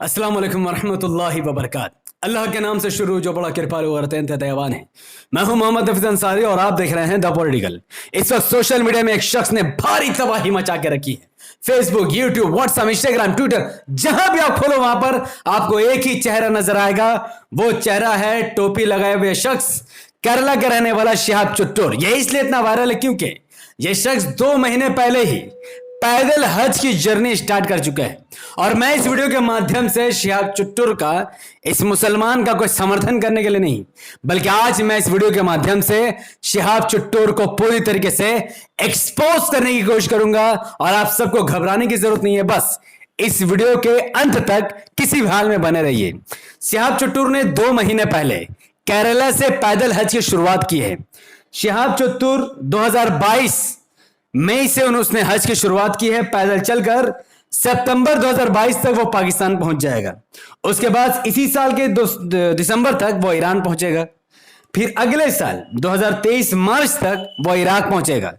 अस्सलाम वालेकुम वरहमतुल्लाहि वबरकात। अल्लाह के नाम से शुरू जो बड़ा कृपालु और अत्यंत दयावान है। मैं हूं मोहम्मद हफीज अंसारी और आप देख रहे हैं द पॉलिटिकल। इस वक्त सोशल मीडिया में एक शख्स ने भारी तबाही मचा के रखी है। Facebook, YouTube, WhatsApp, Instagram, Twitter, जहां भी आप खोलो वहां पर आपको एक ही चेहरा नजर आएगा। वो चेहरा है टोपी लगाए हुए शख्स, केरला के रहने वाला शिहाब चुट्टूर। ये इसलिए इतना वायरल है क्योंकि ये शख्स 2 महीने पहले ही पैदल हज की जर्नी स्टार्ट कर चुका है। और मैं इस वीडियो के माध्यम से शिहाब चुट्टूर का, इस मुसलमान का कोई समर्थन करने के लिए नहीं, बल्कि आज मैं इस वीडियो के माध्यम से शिहाब चुट्टूर को पूरी तरीके से एक्सपोज करने की कोशिश करूंगा। और आप सबको घबराने की जरूरत नहीं है, बस इस वीडियो के अंत तक किसी भी हाल में बने रहिए। शिहाब चुट्टूर ने 2 महीने पहले केरला से पैदल हज की शुरुआत की है। शिहाब चुट्टूर 2022 मई से उसने हज की शुरुआत की है। पैदल चलकर सितंबर 2022 तक वो पाकिस्तान पहुंच जाएगा। उसके बाद इसी साल के दिसंबर तक वो ईरान पहुंचेगा। फिर अगले साल 2023 मार्च तक वो इराक पहुंचेगा।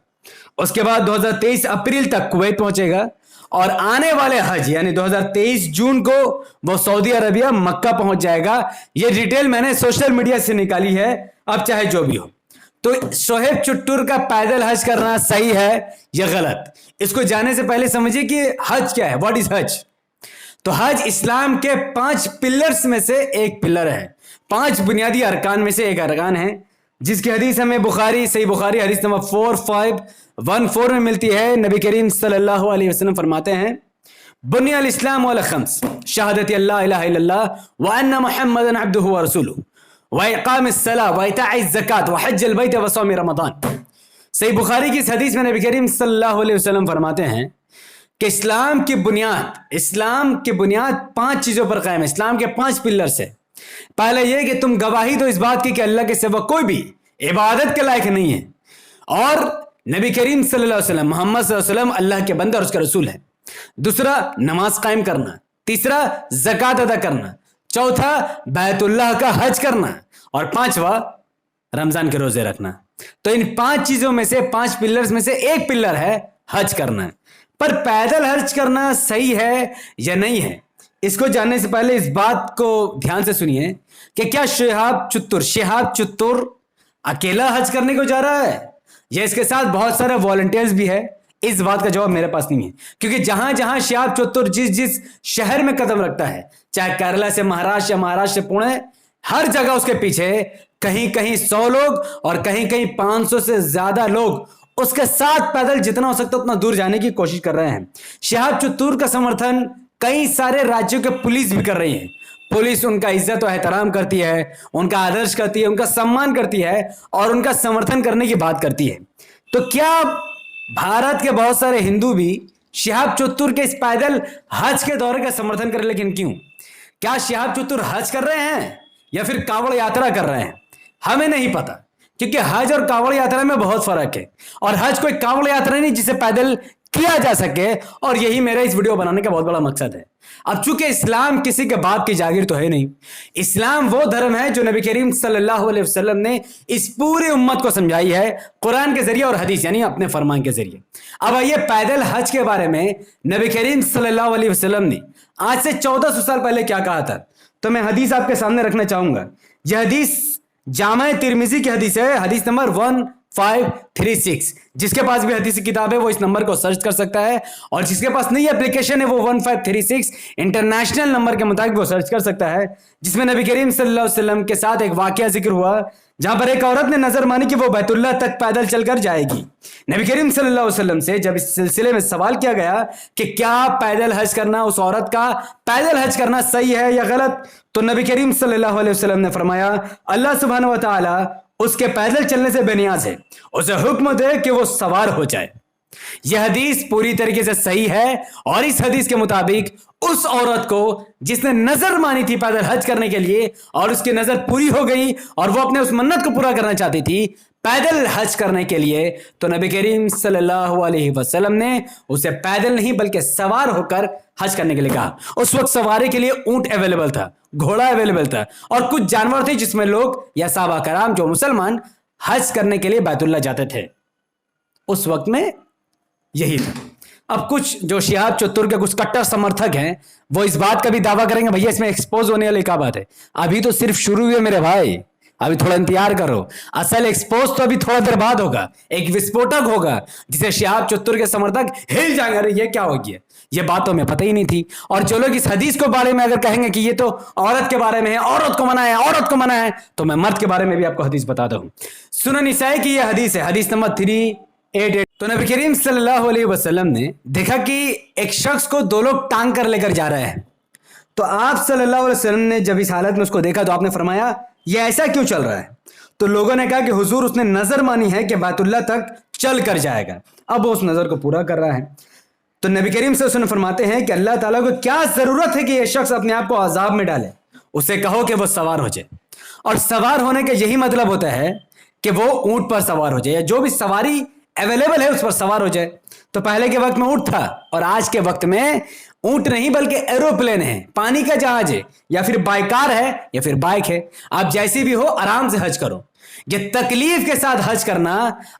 उसके बाद 2023 अप्रैल तक कुवैत पहुंचेगा। और आने वाले हज यानी 2023 जून को वो सऊदी अरबिया मक्का पहुंच जाएगा। ये डिटेल मैंने सोशल मीडिया से निकाली है, अब चाहे जो भी हो। तो शोहेब चुट्टूर का पैदल हज करना सही है या गलत, इसको जानने से पहले समझिए कि हज क्या है। व्हाट इज हज? तो हज इस्लाम के 5 पिलर्स में से एक पिलर है, 5 बुनियादी अरकान में से एक अरकान है, जिसकी हदीस हमें सही बुखारी हदीस नंबर 4514 में मिलती है। नबी करीम सल्लल्लाहु अलैहि वसल्लम फरमाते हैं, बुनियल इस्लाम अला खम्स शहादत अल्ला इलाहा इल्लल्लाह व अन्ना मुहम्मदन अब्दुहु व रसूलुहु व इक़ामिस सलाह व इताइज़ ज़कात व हज्जुल बैत व सौम रमज़ान। सही बुखारी की इस हदीस में नबी करीम सल्लल्लाहु अलैहि वसल्लम फरमाते हैं कि इस्लाम की बुनियाद 5 चीजों पर कायम है। इस्लाम के 5 पिलर्स है। पहले यह कि तुम गवाही दो इस बात की कि अल्लाह के सिवा कोई भी इबादत के लायक नहीं है और नबी करीम सल्लल्लाहु अलैहि वसल्लम मोहम्मद सल्लल्लाहु अलैहि वसल्लम अल्लाह के बंदे और उसका रसूल है। दूसरा, नमाज कायम करना। तीसरा, ज़कात अदा करना। चौथा, बैतुल्लाह का हज करना। और 5वां, रमजान के रोजे रखना। तो इन 5 चीजों में से, 5 पिलर्स में से एक पिलर है हज करना। पर पैदल हज करना सही है या नहीं है, इसको जानने से पहले इस बात को ध्यान से सुनिए कि क्या शिहाब चुट्टूर अकेला हज करने को जा रहा है या इसके साथ बहुत सारे वॉलंटियर्स भी है। इस बात का जवाब मेरे पास नहीं है, क्योंकि जहां जहां शिहाब चुट्टूर जिस शहर में कदम रखता है, चाहे केरला से महाराष्ट्र या महाराष्ट्र से पुणे, हर जगह उसके पीछे कहीं कहीं 100 लोग और कहीं कहीं 500 से ज्यादा लोग उसके साथ पैदल जितना हो सकता है उतना दूर जाने की कोशिश कर रहे हैं। शिहाब चुट्टूर का समर्थन कई सारे राज्यों के पुलिस भी कर रही है। पुलिस उनका इज्जत और एहतराम करती है, उनका आदर्श करती है, उनका सम्मान करती है और उनका समर्थन करने की बात करती है। तो क्या भारत के बहुत सारे हिंदू भी शिहाब चुट्टूर के इस पैदल हज के दौरे का समर्थन करें? लेकिन क्यों? क्या शिहाब चुट्टूर हज कर रहे हैं या फिर कांवड़ यात्रा कर रहे हैं? हमें नहीं पता, क्योंकि हज और कांवड़ यात्रा में बहुत फर्क है। और हज कोई कांवड़ यात्रा नहीं जिसे पैदल किया जा सके, और यही मेरा इस वीडियो बनाने का बहुत बड़ा मकसद है। अब चूंकि इस्लाम किसी के बाप की जागीर तो है नहीं, इस्लाम वो धर्म है जो नबी करीम सल्लल्लाहु अलैहि वसल्लम ने इस पूरी उम्मत को समझाई है कुरान के जरिए और हदीस यानी अपने फरमान के जरिए। अब आइए पैदल हज के बारे में नबी करीम सल्लल्लाहु अलैहि वसल्लम ने आज से 1400 साल पहले क्या कहा था। तो मैं हदीस आपके सामने रखना चाहूंगा। यह हदीस जामा तिर्मिजी की हदीस है, हदीस नंबर 1536। जिसके पास भी हदीस की किताब है वो इस नंबर को सर्च कर सकता है, और जिसके पास नहीं एप्लीकेशन है वो 1536 इंटरनेशनल नंबर के मुताबिक वो सर्च कर सकता है। जिसमें नबी करीम सल्लल्लाहु अलैहि वसल्लम के साथ एक वाकया जिक्र हुआ, जहां पर एक औरत ने नजर मानी कि वो बैतुल्लाह तक पैदल चलकर जाएगी। नबी करीम सल्लल्लाहु अलैहि वसल्लम से जब इस सिलसिले में सवाल किया गया कि क्या पैदल हज करना, उस औरत का पैदल हज करना सही है या गलत, तो नबी करीम सल्लल्लाहु अलैहि वसल्लम ने फरमाया, अल्लाह सुब्हानहू व तआला उसके पैदल चलने से बेनियाज है, उसे हुक्म दे कि वो सवार हो जाए। यह हदीस पूरी तरीके से सही है, और इस हदीस के मुताबिक उस औरत को जिसने नजर मानी थी पैदल हज करने के लिए और उसकी नजर पूरी हो गई और वो अपने उस मन्नत को पूरा करना चाहती थी पैदल हज करने के लिए, तो नबी करीम सल्लल्लाहु अलैहि वसल्लम ने उसे पैदल नहीं बल्कि सवार होकर हज करने के लिए कहा। उस वक्त सवारी के लिए ऊंट अवेलेबल था, घोड़ा अवेलेबल था और कुछ जानवर थे जिसमें लोग या साहबा कराम जो मुसलमान हज करने के लिए बैतुल्लाह जाते थे। उस वक्त में यही था। अब कुछ जो शिहाब चतुर के कुछ कट्टर समर्थक हैं वो इस बात का भी दावा करेंगे भैया इसमें एक्सपोज होने वाली क्या बात है। अभी तो सिर्फ शुरू हुई है मेरे भाई, अभी थोड़ा इंतजार करो। असल एक्सपोज तो अभी थोड़ा देर बाद होगा, एक विस्फोटक होगा जिसे शिहाब चतुर के समर्थक हिल जाएंगे, अरे ये क्या हो गया, ये बात तो हमें पता ही नहीं थी। और जो लोग इस हदीस को बारे में अगर कहेंगे कि ये तो औरत के बारे में है, औरत को मना है, औरत को मना है, तो मैं मर्द के बारे में भी आपको हदीस बताता हूं। सुनन निसाई की यह हदीस है, हदीस नंबर 388। तो नबी करीम सल्लल्लाहु अलैहि वसल्लम ने देखा कि एक शख्स को दो लोग टांग कर लेकर जा रहे हैं। तो आप सल्लल्लाहु अलैहि वसल्लम ने जब इस हालत में उसको देखा तो आपने फरमाया ये ऐसा क्यों चल रहा है। तो लोगों ने कहा कि हुजूर उसने नजर मानी है कि बैतुल्लाह तक चल कर जाएगा, अब वो उस नजर को पूरा कर रहा है। तो नबी करीम सल्लल्लाहु अलैहि वसल्लम फरमाते हैं कि अल्लाह ताला को क्या जरूरत है कि यह शख्स अपने आप को अजाब में डाले, उसे कहो कि वो सवार हो जाए। और सवार होने का यही मतलब होता है कि वो ऊंट पर सवार हो जाए या जो भी सवारी अवेलेबल है उस पर सवार हो जाए। तो पहले के वक्त में ऊंट था और आज के वक्त में ऊंट नहीं बल्कि एरोप्लेन है, पानी का जहाज है, या फिर बाइकार है, या फिर बाइक है। आप जैसी भी हो आराम से हज करो। ये तकलीफ के साथ हज करना,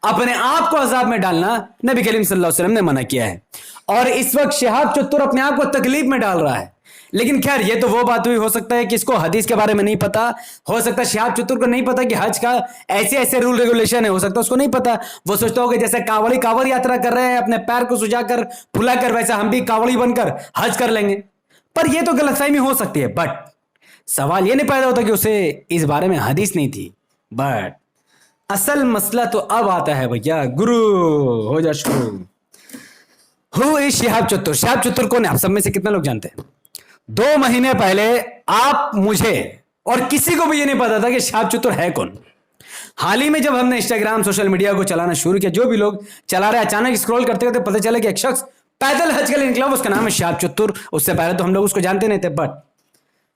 अपने आप को अजाब में डालना नबी करीम सल्लल्लाहु अलैहि वसल्लम ने मना किया है। और इस वक्त शिहाब चतुर अपने आप को तकलीफ में डाल रहा है। लेकिन खैर ये तो वो बात हुई, हो सकता है कि इसको हदीस के बारे में नहीं पता, हो सकता है शिहाब चतुर को नहीं पता कि हज का ऐसे ऐसे रूल रेगुलेशन है, हो सकता है उसको नहीं पता। वो सोचता होगा जैसे कांवड़ी कांवड़ यात्रा कर रहे हैं अपने पैर को सुजाकर फुलाकर, वैसे हम भी कांवड़ी बनकर हज कर लेंगे। पर ये तो गलतफहमी हो सकती है। बट सवाल ये नहीं पैदा होता कि उसे इस बारे में हदीस नहीं थी। बट असल मसला तो अब आता है भैया, गुरु हो जा शुरू। हु इज शिहाब चतुर? शिहाब चतुर कौन है? आप सब में से कितने लोग जानते हैं? 2 महीने पहले आप, मुझे और किसी को भी ये नहीं पता था कि शिहाब चतुर है कौन। हाल ही में जब हमने इंस्टाग्राम सोशल मीडिया को चलाना शुरू किया, जो भी लोग चला रहे, अचानक स्क्रॉल करते करते पता चला कि एक शख्स पैदल हज के लिए निकला, उसका नाम है शिहाब चतुर। उससे पहले तो हम लोग उसको जानते नहीं थे। बट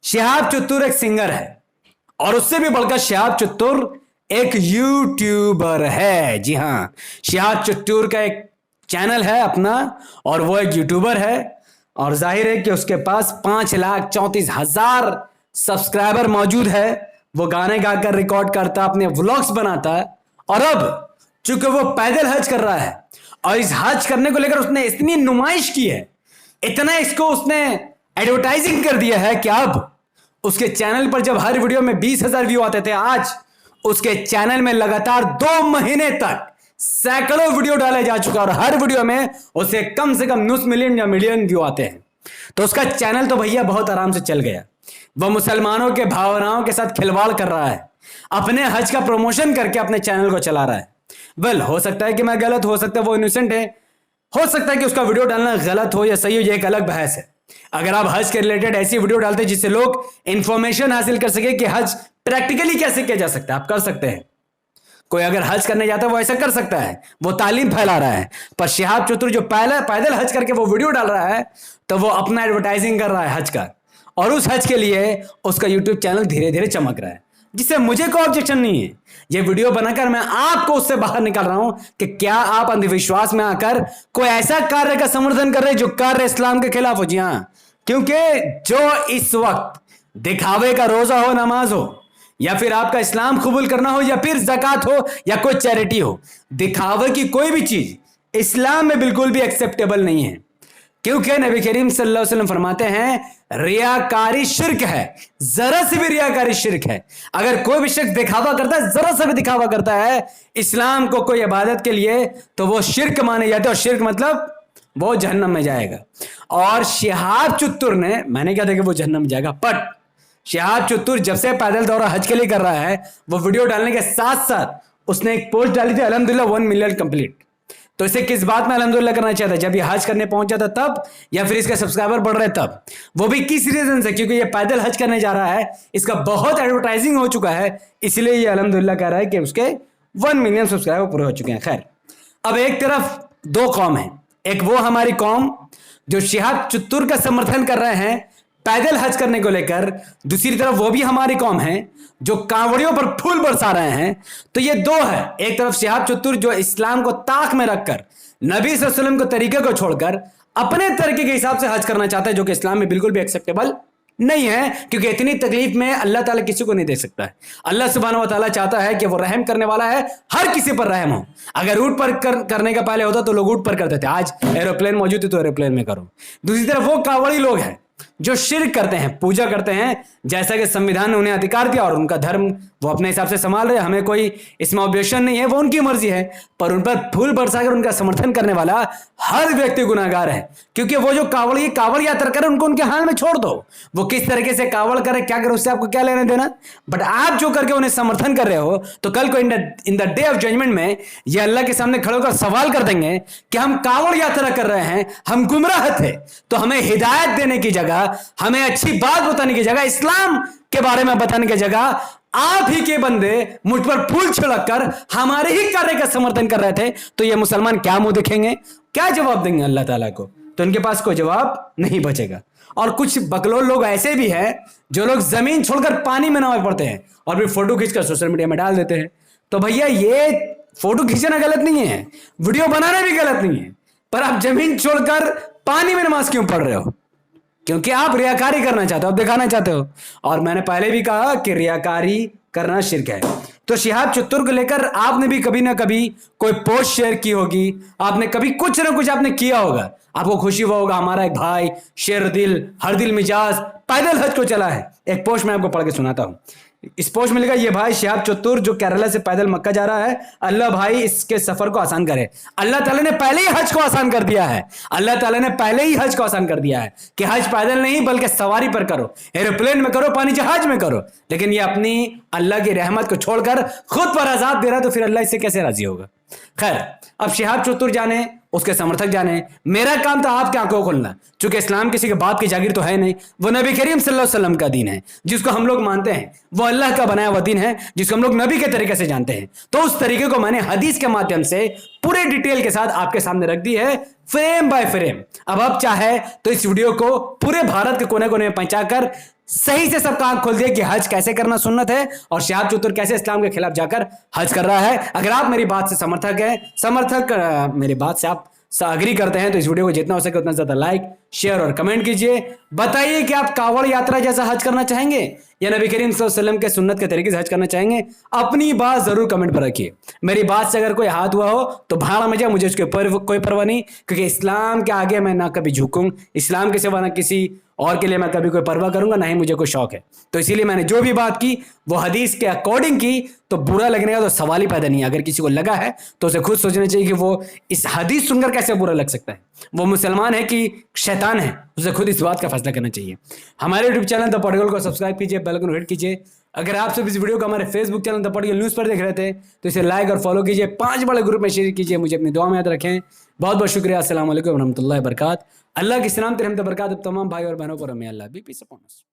शिहाब चतुर एक सिंगर है और उससे भी बढ़कर शिहाब चतुर एक यूट्यूबर है। जी हां, शिहाब चतुर का एक चैनल है अपना और वो एक यूट्यूबर है। और जाहिर है कि उसके पास 5,34,000 सब्सक्राइबर मौजूद है। वो गाने गाकर रिकॉर्ड करता, अपने व्लॉग्स बनाता है। और अब चूंकि वो पैदल हज कर रहा है और इस हज करने को लेकर उसने इतनी नुमाइश की है, इतना इसको उसने एडवर्टाइजिंग कर दिया है कि अब उसके चैनल पर जब हर वीडियो में 20,000 व्यू आते थे, आज उसके चैनल में लगातार 2 महीने तक सैकड़ों वीडियो डाले जा चुका है और हर वीडियो में उसे कम से कम 9 मिलियन या मिलियन व्यू आते हैं। तो उसका चैनल तो भैया बहुत आराम से चल गया। वह मुसलमानों के भावनाओं के साथ खिलवाड़ कर रहा है, अपने हज का प्रमोशन करके अपने चैनल को चला रहा है। वेल, हो सकता है कि मैं गलत, हो सकता है वो इनोसेंट है, हो सकता है कि उसका वीडियो डालना गलत हो या सही हो, ये एक अलग बहस है। अगर आप हज के रिलेटेड ऐसी वीडियो डालते हैं जिससे लोग इंफॉर्मेशन हासिल कर सके कि हज प्रैक्टिकली कैसे किया जा सकता है, आप कर सकते हैं। कोई अगर हज करने जाता है वो ऐसा कर सकता है, वो तालीम फैला रहा है। पर शिहाब चतुर जो पैदल हज करके वो वीडियो डाल रहा है, तो वो अपना एडवर्टाइजिंग कर रहा है हज का, और उस हज के लिए उसका यूट्यूब चैनल धीरे धीरे चमक रहा है, जिससे मुझे कोई ऑब्जेक्शन नहीं है। ये वीडियो बनाकर मैं आपको उससे बाहर निकाल रहा हूं कि क्या आप अंधविश्वास में आकर कोई ऐसा कार्य का समर्थन कर रहे हैं जो कार्य इस्लाम के खिलाफ हो। जी हां, क्योंकि जो इस वक्त दिखावे का रोजा हो, नमाज हो, या फिर आपका इस्लाम कबूल करना हो, या फिर ज़कात हो, या कोई चैरिटी हो, दिखावे की कोई भी चीज इस्लाम में बिल्कुल भी एक्सेप्टेबल नहीं है। क्योंकि नबी करीम सल्लल्लाहु अलैहि वसल्लम फरमाते हैं रियाकारी शिर्क है, जरा से भी रियाकारी शिर्क है। अगर कोई भी शख्स दिखावा करता है, जरा सा भी दिखावा करता है इस्लाम को कोई इबादत के लिए, तो वो शिर्क माने जाते हैं, और शिर्क मतलब वो जहन्नम में जाएगा। और शिहाब चतुर ने, मैंने क्या देखा वो जहन्नम में जाएगा, बट शिहाब चतुर जब से पैदल दौरा हज के लिए कर रहा है, वो वीडियो डालने के साथ साथ उसने एक पोस्ट डाली थी, अल्हम्दुलिल्लाह 1 मिलियन कंप्लीट। तो इसे किस बात में अल्हम्दुलिल्लाह करना चाहता है? जब ये हज करने पहुंच जाता तब, या फिर इसके सब्सक्राइबर बढ़ रहे तब। वो भी किस रीजन से? क्योंकि ये पैदल हज करने जा रहा है, इसका बहुत एडवर्टाइजिंग हो चुका है, इसलिए ये अल्हम्दुलिल्लाह कह रहा है कि उसके 1 मिलियन सब्सक्राइबर पूरे हो चुके हैं। खैर, अब एक तरफ 2 कौम है, एक वो हमारी कौम जो शिहाब चतुर का समर्थन कर रहे हैं पैदल हज करने को लेकर, दूसरी तरफ वो भी हमारी कौम है जो कांवड़ियों पर फूल बरसा रहे हैं। तो ये 2 है, एक तरफ शिहाब चतुर जो इस्लाम को ताक में रखकर, नबी सल्लल्लाहु अलैहि वसल्लम के तरीके को छोड़कर अपने तरीके के हिसाब से हज करना चाहता है, जो कि इस्लाम में बिल्कुल भी एक्सेप्टेबल नहीं है, क्योंकि इतनी तकलीफ में अल्लाह ताला किसी को नहीं दे सकता है। अल्लाह सुब्हानहू व तआला चाहता है कि वो रहम करने वाला है, हर किसी पर रहम हो। अगर ऊँट पर करने का पहले होता तो लोग ऊँट पर करते थे, आज एरोप्लेन मौजूद है तो एरोप्लेन में करो। दूसरी तरफ वो कावड़ी लोग हैं जो शिर्क करते हैं, पूजा करते हैं, जैसा कि संविधान ने उन्हें अधिकार दिया और उनका धर्म वो अपने हिसाब से संभाल रहे हैं, हमें कोई इसमें ऑब्जेक्शन नहीं है, वो उनकी मर्जी है। पर उन पर फूल बरसाकर उनका समर्थन करने वाला हर व्यक्ति गुनाहगार है, क्योंकि वो जो कावड़ यात्रा करे उनको उनके हाल में छोड़ दो। वो किस तरीके से कावड़ करे, क्या करे, उससे आपको क्या लेना देना। बट आप जो करके उन्हें समर्थन कर रहे हो, तो कल को in the day of judgement में ये अल्लाह के सामने खड़े होकर सवाल कर देंगे कि हम कावड़ यात्रा कर रहे हैं, हम गुमराह थे, तो हमें हिदायत देने की जगह, हमें अच्छी बात बताने की जगह, इस्लाम के बारे में बताने की जगह आप ही के बंदे मुझ पर फूल छिड़क कर हमारे ही कार्य का समर्थन कर रहे थे, तो ये मुसलमान क्या मुंह दिखेंगे, क्या जवाब देंगे अल्लाह ताला को? तो उनके पास कोई जवाब नहीं बचेगा। और कुछ बकलोल लोग ऐसे भी हैं जो लोग जमीन छोड़कर पानी में नमाज पढ़ते हैं और फिर फोटो खींचकर सोशल मीडिया में डाल देते हैं। तो भैया ये फोटो खींचना गलत नहीं है, वीडियो बनाना भी गलत नहीं है, पर आप जमीन छोड़कर पानी में नमाज क्यों पढ़ रहे हो? क्योंकि आप रियाकारी करना चाहते हो, आप दिखाना चाहते हो। और मैंने पहले भी कहा कि रियाकारी करना शिर्क है। तो शिहाब चतुर को लेकर आपने भी कभी ना कभी कोई पोस्ट शेयर की होगी, आपने कभी कुछ ना कुछ आपने किया होगा, आपको खुशी हुआ होगा हमारा एक भाई शेर दिल हर दिल मिजाज पैदल हज को चला है। एक पोस्ट मैं आपको पढ़ के सुनाता हूं। इस पोस्ट में लिखा, ये भाई शिहाब चतुर जो केरला से पैदल मक्का जा रहा है, अल्लाह भाई इसके सफर को आसान करे। अल्लाह ताला ने पहले ही हज को आसान कर दिया है, अल्लाह ताला ने पहले ही हज को आसान कर दिया है कि हज पैदल नहीं बल्कि सवारी पर करो, एरोप्लेन में करो, पानी जहाज में करो। लेकिन ये अपनी अल्लाह की रहमत को छोड़कर खुद पर आजाद दे रहा है, तो फिर अल्लाह इससे कैसे राजी होगा? खैर, अब शिहाब चतुर जाने, उसके समर्थक जाने, मेरा काम था आपकी आंखों खोलना। चूंकि इस्लाम किसी के बाप की जागीर तो है नहीं, वो नबी करीम सल्लल्लाहु अलैहि वसल्लम का दीन है, जिसको हम लोग मानते हैं, वो अल्लाह का बनाया हुआ दीन है, जिसको हम लोग नबी के तरीके से जानते हैं। तो उस तरीके को मैंने हदीस के माध्यम से पूरे डिटेल के साथ आपके सामने रख दी है, फ्रेम बाय फ्रेम। अब आप चाहे तो इस वीडियो को पूरे भारत के कोने कोने में पहुंचाकर सही से सबका आंख खोल दिए कि हज कैसे करना सुन्नत है और शिहाब चतुर कैसे इस्लाम के खिलाफ जाकर हज कर रहा है। अगर आप मेरी बात से मेरी बात से आप अग्री करते हैं, तो इस वीडियो को जितना हो सके उतना ज्यादा लाइक, शेयर और कमेंट कीजिए। बताइए कि आप कावड़ यात्रा जैसा हज करना चाहेंगे या नबी करीम सल्लल्लाहु अलैहि वसल्लम के सुन्नत के तरीके से हज करना चाहेंगे? अपनी बात जरूर कमेंट पर रखिए। मेरी बात से अगर कोई हाथ हुआ हो तो भाड़ा मजा, मुझे उसके कोई परवाह नहीं, क्योंकि इस्लाम के आगे मैं ना कभी झुकूं, इस्लाम के सिवा ना किसी और के लिए मैं कभी कोई परवाह करूंगा, ना ही मुझे कोई शौक है। तो इसीलिए मैंने जो भी बात की वो हदीस के अकॉर्डिंग की, तो बुरा लगने का तो सवाल ही पैदा नहीं है। अगर किसी को लगा है तो उसे खुद सोचना चाहिए कि वो इस हदीस सुनकर कैसे बुरा लग सकता है, वो मुसलमान है कि शैतान है, उसे खुद इस बात का फैसला करना चाहिए। हमारे यूट्यूब चैनल द पॉडगल को सब्सक्राइब कीजिए, बेल आइकन हिट कीजिए। अगर आप सब इस वीडियो को हमारे फेसबुक चैनल द पॉडगल न्यूज़ पर देख रहे थे तो इसे लाइक और फॉलो कीजिए, 5 बड़े ग्रुप में शेयर कीजिए, मुझे अपनी दुआ में याद रखें। बहुत बहुत शुक्रिया। अस्सलाम वालेकुम रहमतुल्लाहि व बरकात। अल्लाह की सलामत रहमत बरकात तमाम भाई और बहनों पर, हमें अल्लाह भी पीस अपॉन अस।